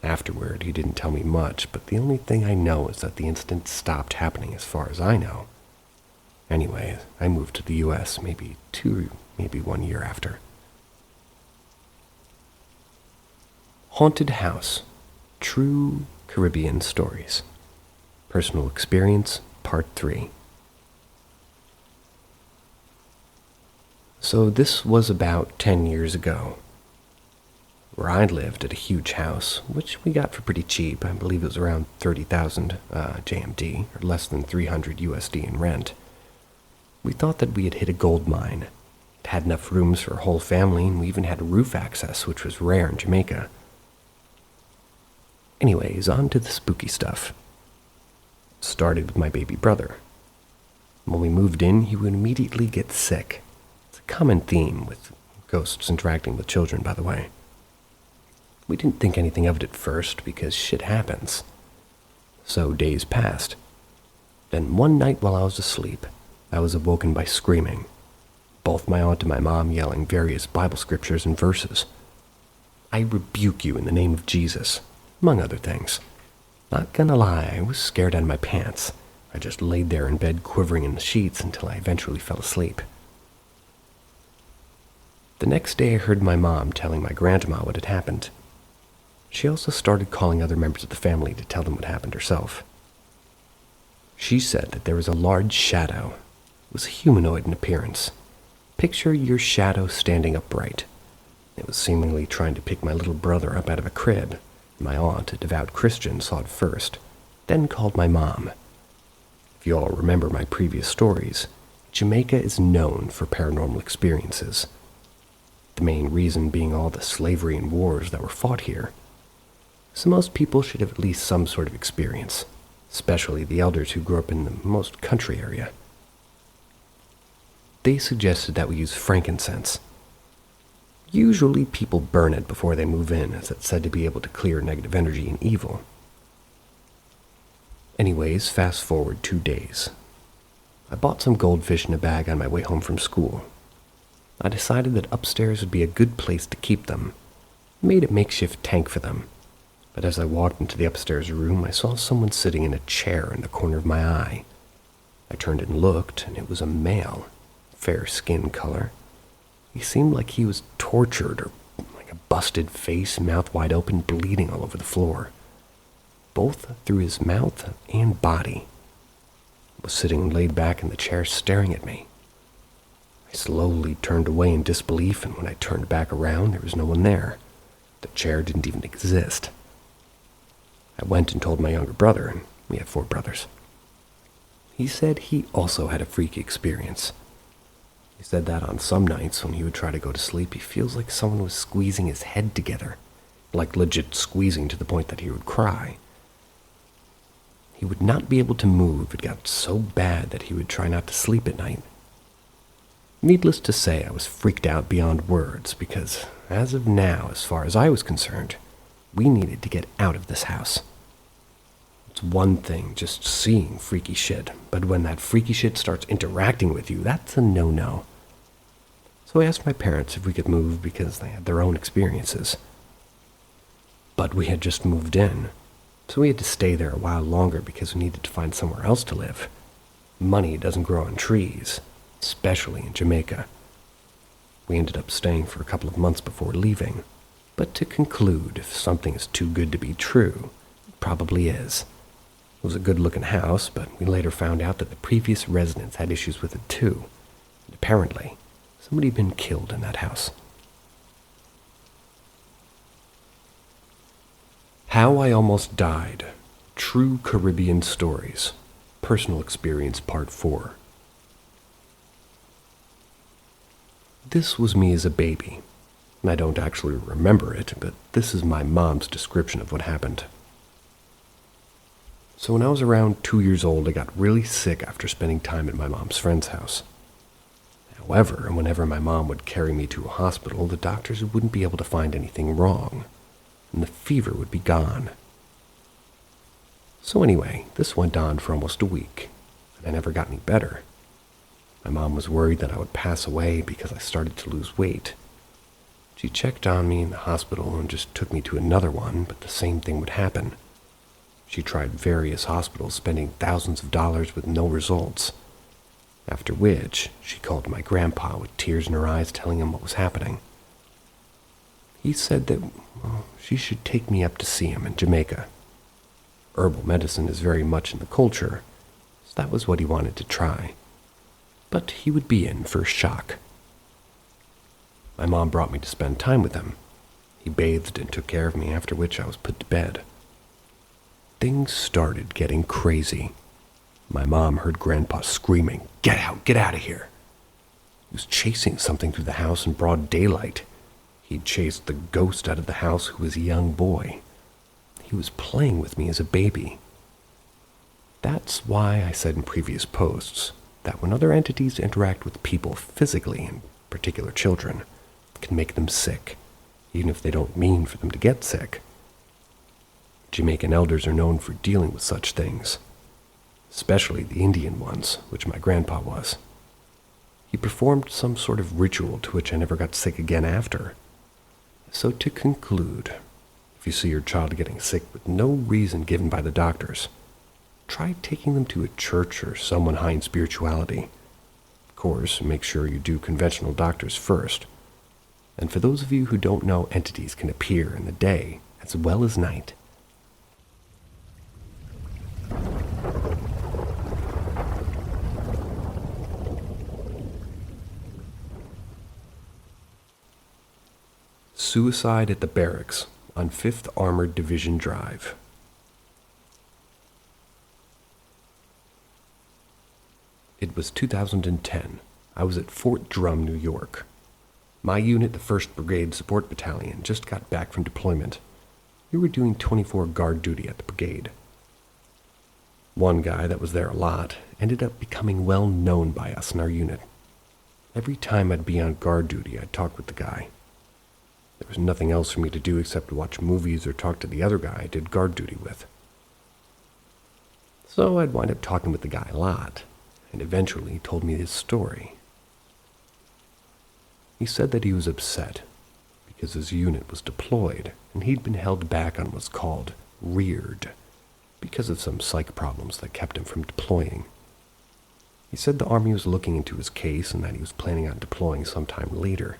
S1: Afterward, he didn't tell me much, but the only thing I know is that the incident stopped happening as far as I know. Anyway, I moved to the U.S. maybe 1 year after. Haunted House. True Caribbean Stories. Personal Experience, Part 3. So this was about 10 years ago, where I lived at a huge house, which we got for pretty cheap. I believe it was around 30,000 JMD, or less than 300 USD in rent. We thought that we had hit a gold mine. It had enough rooms for a whole family, and we even had roof access, which was rare in Jamaica. Anyways, on to the spooky stuff. It started with my baby brother. When we moved in, he would immediately get sick. It's a common theme with ghosts interacting with children, by the way. We didn't think anything of it at first because shit happens. So days passed. Then one night while I was asleep, I was awoken by screaming. both my aunt and my mom yelling various Bible scriptures and verses. "I rebuke you in the name of Jesus," among other things. Not gonna lie, I was scared out of my pants. I just laid there in bed quivering in the sheets until I eventually fell asleep. The next day I heard my mom telling my grandma what had happened. She also started calling other members of the family to tell them what happened herself. She said that there was a large shadow. It was humanoid in appearance. Picture your shadow standing upright. It was seemingly trying to pick my little brother up out of a crib. My aunt, a devout Christian, saw it first, then called my mom. If you all remember my previous stories, Jamaica is known for paranormal experiences. The main reason being all the slavery and wars that were fought here. So most people should have at least some sort of experience, especially the elders who grew up in the most country area. They suggested that we use frankincense. Usually people burn it before they move in, as it's said to be able to clear negative energy and evil. Anyways, fast forward 2 days. I bought some goldfish in a bag on my way home from school. I decided that upstairs would be a good place to keep them. I made a makeshift tank for them. But as I walked into the upstairs room, I saw someone sitting in a chair in the corner of my eye. I turned and looked, and it was a male, fair skin color. He seemed like he was tortured, or like a busted face, mouth wide open, bleeding all over the floor, both through his mouth and body. He was sitting laid back in the chair staring at me. I slowly turned away in disbelief, and when I turned back around, there was no one there. The chair didn't even exist. I went and told my younger brother, and we have 4 brothers. He said he also had a freaky experience. He said that on some nights when he would try to go to sleep, he feels like someone was squeezing his head together, like legit squeezing to the point that he would cry. He would not be able to move. It got so bad that he would try not to sleep at night. Needless to say, I was freaked out beyond words because, as of now, as far as I was concerned, we needed to get out of this house. It's one thing just seeing freaky shit, but when that freaky shit starts interacting with you, that's a no-no. So I asked my parents if we could move because they had their own experiences. But we had just moved in, so we had to stay there a while longer because we needed to find somewhere else to live. Money doesn't grow on trees, especially in Jamaica. We ended up staying for a couple of months before leaving. But to conclude, if something is too good to be true, it probably is. It was a good-looking house, but we later found out that the previous residents had issues with it too. And apparently, somebody had been killed in that house. How I Almost Died. True Caribbean Stories. Personal Experience Part 4. This was me as a baby. I don't actually remember it, but this is my mom's description of what happened. So when I was around 2 years old, I got really sick after spending time at my mom's friend's house. However, whenever my mom would carry me to a hospital, the doctors wouldn't be able to find anything wrong, and the fever would be gone. So anyway, this went on for almost a week, and I never got any better. My mom was worried that I would pass away because I started to lose weight. She checked on me in the hospital and just took me to another one, but the same thing would happen. She tried various hospitals, spending thousands of dollars with no results. After which, she called my grandpa with tears in her eyes, telling him what was happening. He said that, she should take me up to see him in Jamaica. Herbal medicine is very much in the culture, so that was what he wanted to try. But he would be in for a shock. My mom brought me to spend time with him. He bathed and took care of me, after which I was put to bed. Things started getting crazy. My mom heard Grandpa screaming, get out of here!" He was chasing something through the house in broad daylight. He'd chased the ghost out of the house who was a young boy. He was playing with me as a baby. That's why I said in previous posts that when other entities interact with people physically, in particular children, it can make them sick, even if they don't mean for them to get sick. Jamaican elders are known for dealing with such things, especially the Indian ones, which my grandpa was. He performed some sort of ritual to which I never got sick again after. So to conclude, if you see your child getting sick with no reason given by the doctors, try taking them to a church or someone high in spirituality. Of course, make sure you do conventional doctors first. And for those of you who don't know, entities can appear in the day as well as night. Suicide at the Barracks on 5th Armored Division Drive. It was 2010. I was at Fort Drum, New York. My unit, the 1st Brigade Support Battalion, just got back from deployment. We were doing 24 guard duty at the brigade. One guy that was there a lot ended up becoming well known by us in our unit. Every time I'd be on guard duty, I'd talk with the guy. There was nothing else for me to do except to watch movies or talk to the other guy I did guard duty with. So I'd wind up talking with the guy a lot, and eventually he told me his story. He said that he was upset because his unit was deployed and he'd been held back on what's called reared because of some psych problems that kept him from deploying. He said the Army was looking into his case and that he was planning on deploying sometime later.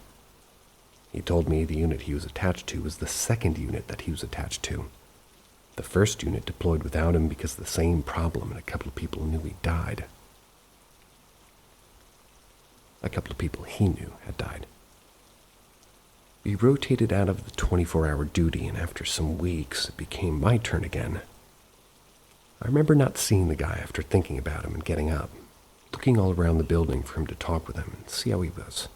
S1: He told me the unit he was attached to was the 2nd unit that he was attached to. The 1st unit deployed without him because of the same problem, and a couple of people knew he died. A couple of people he knew had died. We rotated out of the 24-hour duty, and after some weeks, it became my turn again. I remember not seeing the guy after thinking about him and getting up, looking all around the building for him to talk with him and see how he was.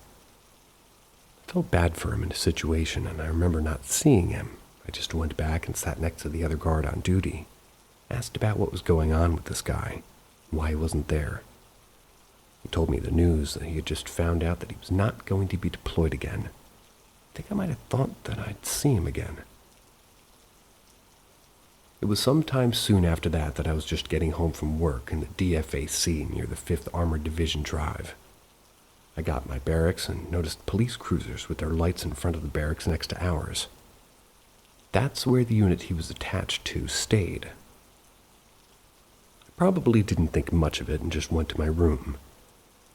S1: I felt bad for him in his situation, and I remember not seeing him. I just went back and sat next to the other guard on duty, asked about what was going on with this guy, and why he wasn't there. He told me the news that he had just found out that he was not going to be deployed again. I think I might have thought that I'd see him again. It was sometime soon after that I was just getting home from work in the DFAC near the 5th Armored Division Drive. I got my barracks and noticed police cruisers with their lights in front of the barracks next to ours. That's where the unit he was attached to stayed. I probably didn't think much of it and just went to my room.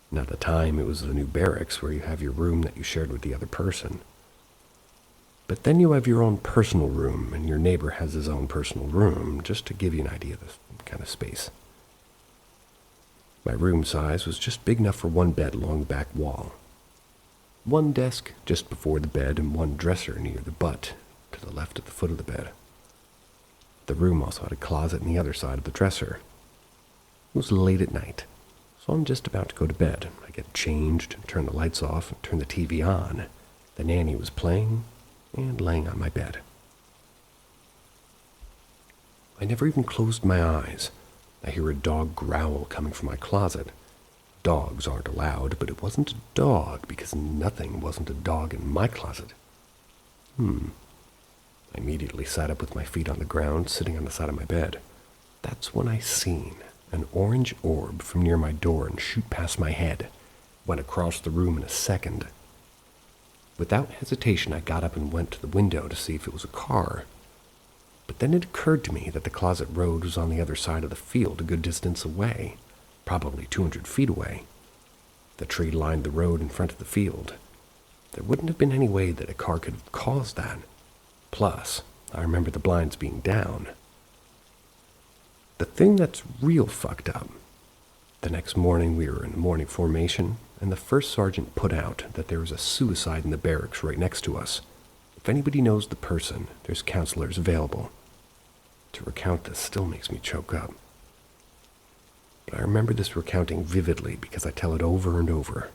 S1: And at the time, it was the new barracks where you have your room that you shared with the other person. But then you have your own personal room, and your neighbor has his own personal room, just to give you an idea of the kind of space. My room size was just big enough for one bed along the back wall. One desk just before the bed and one dresser near the butt, to the left at the foot of the bed. The room also had a closet on the other side of the dresser. It was late at night, so I'm just about to go to bed. I get changed, turn the lights off, and turn the TV on. The nanny was playing and laying on my bed. I never even closed my eyes. I hear a dog growl coming from my closet. Dogs aren't allowed, but it wasn't a dog because nothing wasn't a dog in my closet. I immediately sat up with my feet on the ground, sitting on the side of my bed. That's when I seen an orange orb from near my door and shoot past my head. Went across the room in a second. Without hesitation, I got up and went to the window to see if it was a car. But then it occurred to me that the closet road was on the other side of the field a good distance away, probably 200 feet away. The tree lined the road in front of the field. There wouldn't have been any way that a car could have caused that. Plus, I remember the blinds being down. The thing that's real fucked up, the next morning we were in morning formation, and the first sergeant put out that there was a suicide in the barracks right next to us. If anybody knows the person, there's counselors available. To recount this still makes me choke up. But I remember this recounting vividly because I tell it over and over.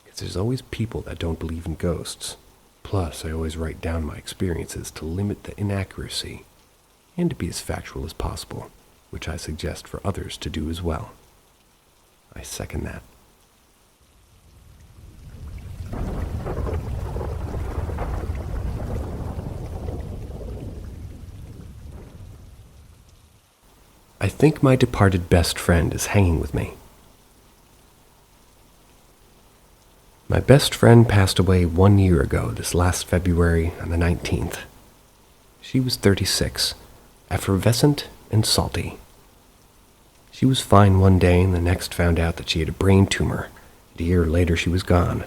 S1: Because there's always people that don't believe in ghosts. Plus, I always write down my experiences to limit the inaccuracy and to be as factual as possible, which I suggest for others to do as well. I second that. I think my departed best friend is hanging with me. My best friend passed away 1 year ago, this last February on the 19th. She was 36, effervescent and salty. She was fine one day and the next found out that she had a brain tumor. A year later she was gone.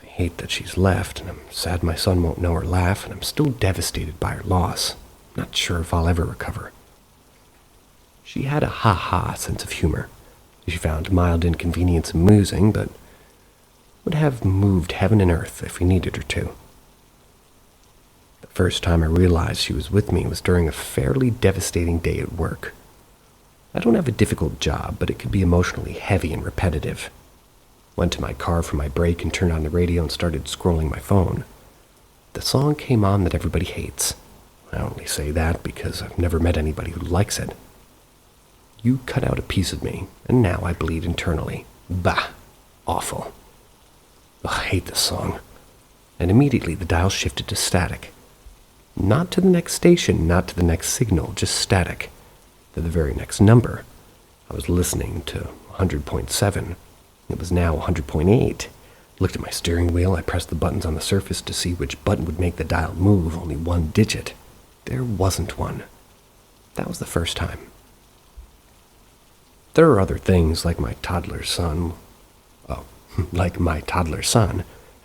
S1: I hate that she's left, and I'm sad my son won't know her laugh, and I'm still devastated by her loss. Not sure if I'll ever recover. She had a ha-ha sense of humor. She found mild inconvenience amusing, but would have moved heaven and earth if we needed her to. The first time I realized she was with me was during a fairly devastating day at work. I don't have a difficult job, but it could be emotionally heavy and repetitive. Went to my car for my break and turned on the radio and started scrolling my phone. The song came on that everybody hates. I only say that because I've never met anybody who likes it. You cut out a piece of me, and now I bleed internally. Bah! Awful. Ugh, I hate this song. And immediately the dial shifted to static. Not to the next station, not to the next signal, just static. To the very next number. I was listening to 100.7. It was now 100.8. Looked at my steering wheel. I pressed the buttons on the surface to see which button would make the dial move, only one digit. There wasn't one. That was the first time. There are other things like my toddler son,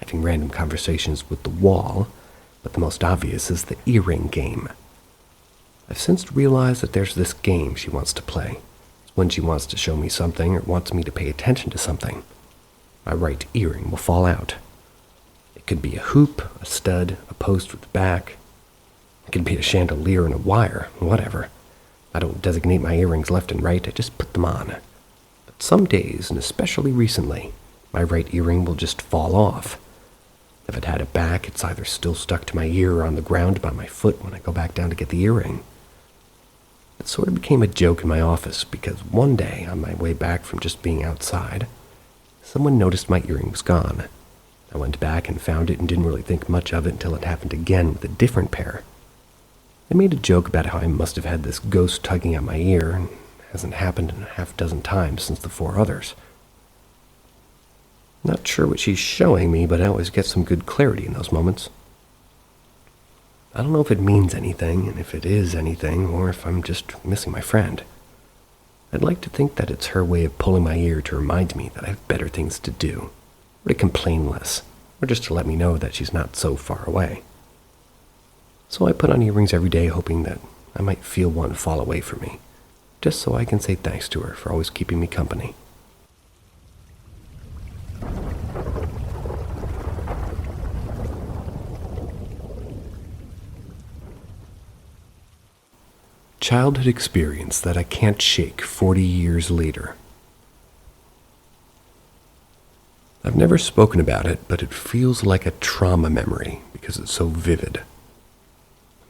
S1: having random conversations with the wall, but the most obvious is the earring game. I've since realized that there's this game she wants to play. It's when she wants to show me something or wants me to pay attention to something. My right earring will fall out. It could be a hoop, a stud, a post with the back. It could be a chandelier and a wire, whatever. I don't designate my earrings left and right, I just put them on. But some days, and especially recently, my right earring will just fall off. If it had a back, it's either still stuck to my ear or on the ground by my foot when I go back down to get the earring. It sort of became a joke in my office because one day, on my way back from just being outside, someone noticed my earring was gone. I went back and found it and didn't really think much of it until it happened again with a different pair. I made a joke about how I must have had this ghost tugging at my ear, and it hasn't happened in a half-dozen times since the 4 others. Not sure what she's showing me, but I always get some good clarity in those moments. I don't know if it means anything, and if it is anything, or if I'm just missing my friend. I'd like to think that it's her way of pulling my ear to remind me that I have better things to do, or to complain less, or just to let me know that she's not so far away. So I put on earrings every day hoping that I might feel one fall away from me, just so I can say thanks to her for always keeping me company. Childhood experience that I can't shake 40 years later. I've never spoken about it, but it feels like a trauma memory because it's so vivid.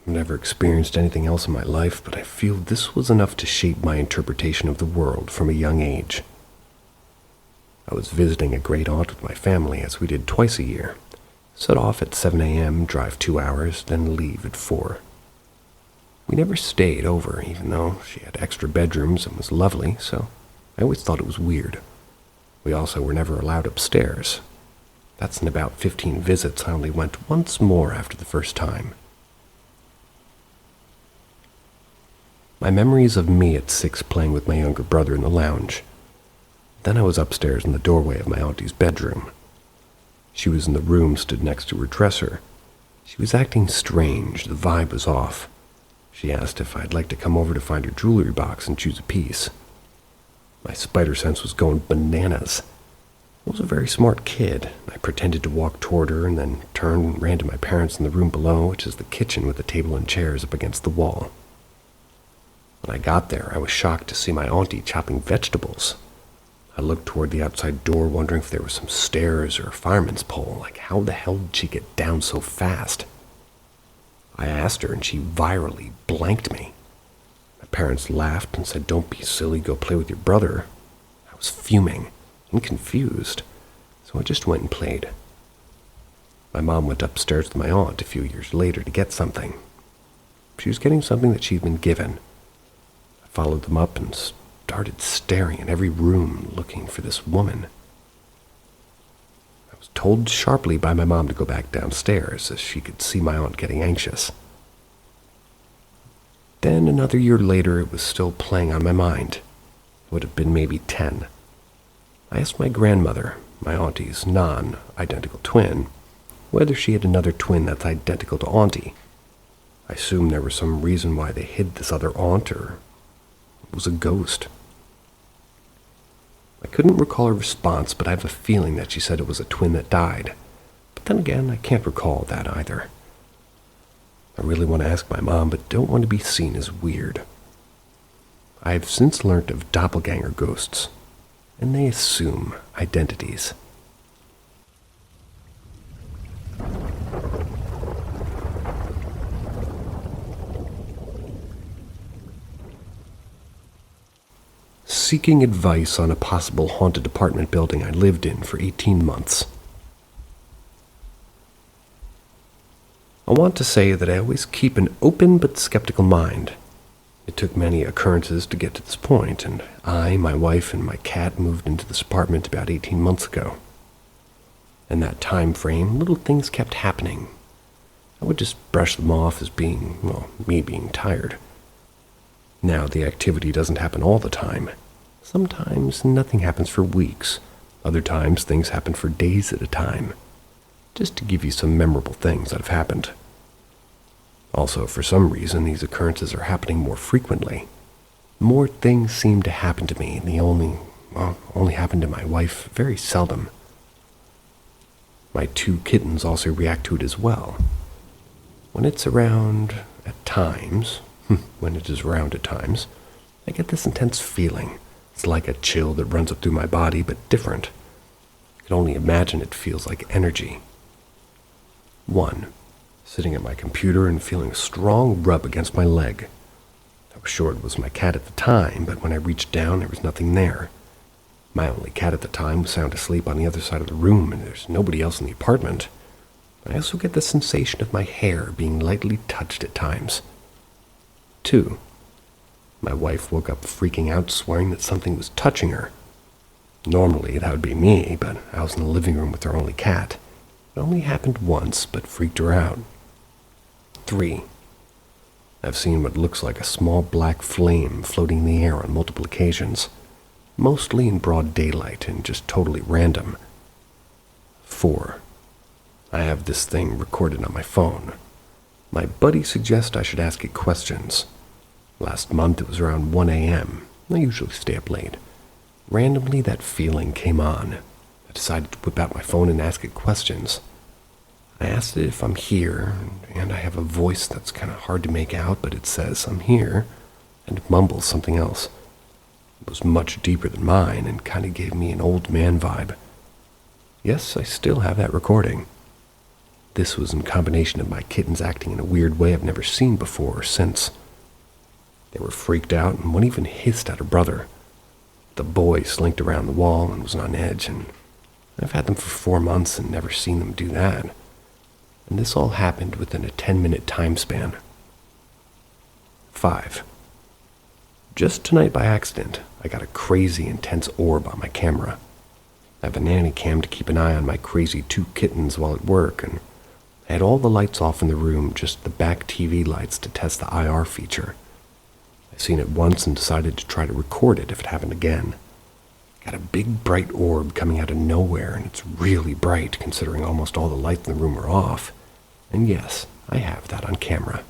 S1: I've never experienced anything else in my life, but I feel this was enough to shape my interpretation of the world from a young age. I was visiting a great aunt with my family, as we did twice a year. Set off at 7 a.m., drive 2 hours, then leave at 4. We never stayed over, even though she had extra bedrooms and was lovely, so I always thought it was weird. We also were never allowed upstairs. That's in about 15 visits. I only went once more after the first time. My memories of me at 6 playing with my younger brother in the lounge. Then I was upstairs in the doorway of my auntie's bedroom. She was in the room, stood next to her dresser. She was acting strange. The vibe was off. She asked if I'd like to come over to find her jewelry box and choose a piece. My spider sense was going bananas. I was a very smart kid. I pretended to walk toward her and then turned and ran to my parents in the room below, which is the kitchen with the table and chairs up against the wall. When I got there, I was shocked to see my auntie chopping vegetables. I looked toward the outside door, wondering if there was some stairs or a fireman's pole. Like, how the hell did she get down so fast? I asked her, and she virally blanked me. My parents laughed and said, "Don't be silly, go play with your brother." I was fuming and confused, so I just went and played. My mom went upstairs with my aunt a few years later to get something. She was getting something that she'd been given. I followed them up and started staring at every room looking for this woman. I was told sharply by my mom to go back downstairs as she could see my aunt getting anxious. Then another year later, it was still playing on my mind. It would have been maybe 10. I asked my grandmother, my auntie's non-identical twin, whether she had another twin that's identical to Auntie. I assumed there was some reason why they hid this other aunt, or it was a ghost. I couldn't recall her response, but I have a feeling that she said it was a twin that died. But then again, I can't recall that either. I really want to ask my mom, but don't want to be seen as weird. I have since learned of doppelganger ghosts, and they assume identities. Seeking advice on a possible haunted apartment building I lived in for 18 months. I want to say that I always keep an open but skeptical mind. It took many occurrences to get to this point, and I, my wife, and my cat moved into this apartment about 18 months ago. In that time frame, little things kept happening. I would just brush them off as being, me being tired. Now the activity doesn't happen all the time. Sometimes nothing happens for weeks. Other times things happen for days at a time. Just to give you some memorable things that have happened. Also, for some reason, these occurrences are happening more frequently. More things seem to happen to me, and they only happen to my wife very seldom. My 2 kittens also react to it as well. When it's around at times, I get this intense feeling. It's like a chill that runs up through my body, but different. I can only imagine it feels like energy. 1. Sitting at my computer and feeling a strong rub against my leg. I was sure it was my cat at the time, but when I reached down, there was nothing there. My only cat at the time was sound asleep on the other side of the room, and there's nobody else in the apartment. I also get the sensation of my hair being lightly touched at times. 2. My wife woke up freaking out, swearing that something was touching her. Normally, that would be me, but I was in the living room with our only cat. It only happened once, but freaked her out. 3. I've seen what looks like a small black flame floating in the air on multiple occasions, mostly in broad daylight and just totally random. 4. I have this thing recorded on my phone. My buddy suggests I should ask it questions. Last month it was around 1 a.m. I usually stay up late. Randomly that feeling came on. I decided to whip out my phone and ask it questions. I asked it if I'm here, and I have a voice that's kind of hard to make out, but it says I'm here, and it mumbles something else. It was much deeper than mine and kind of gave me an old man vibe. Yes, I still have that recording. This was in combination of my kittens acting in a weird way I've never seen before or since. They were freaked out, and one even hissed at her brother. The boy slinked around the wall and was on edge, and I've had them for 4 months and never seen them do that. And this all happened within a 10-minute time span. 5. Just tonight by accident, I got a crazy intense orb on my camera. I have a nanny cam to keep an eye on my crazy 2 kittens while at work, and I had all the lights off in the room, just the back TV lights to test the IR feature. I seen it once and decided to try to record it if it happened again. Got a big bright orb coming out of nowhere, and it's really bright considering almost all the lights in the room are off. And yes, I have that on camera.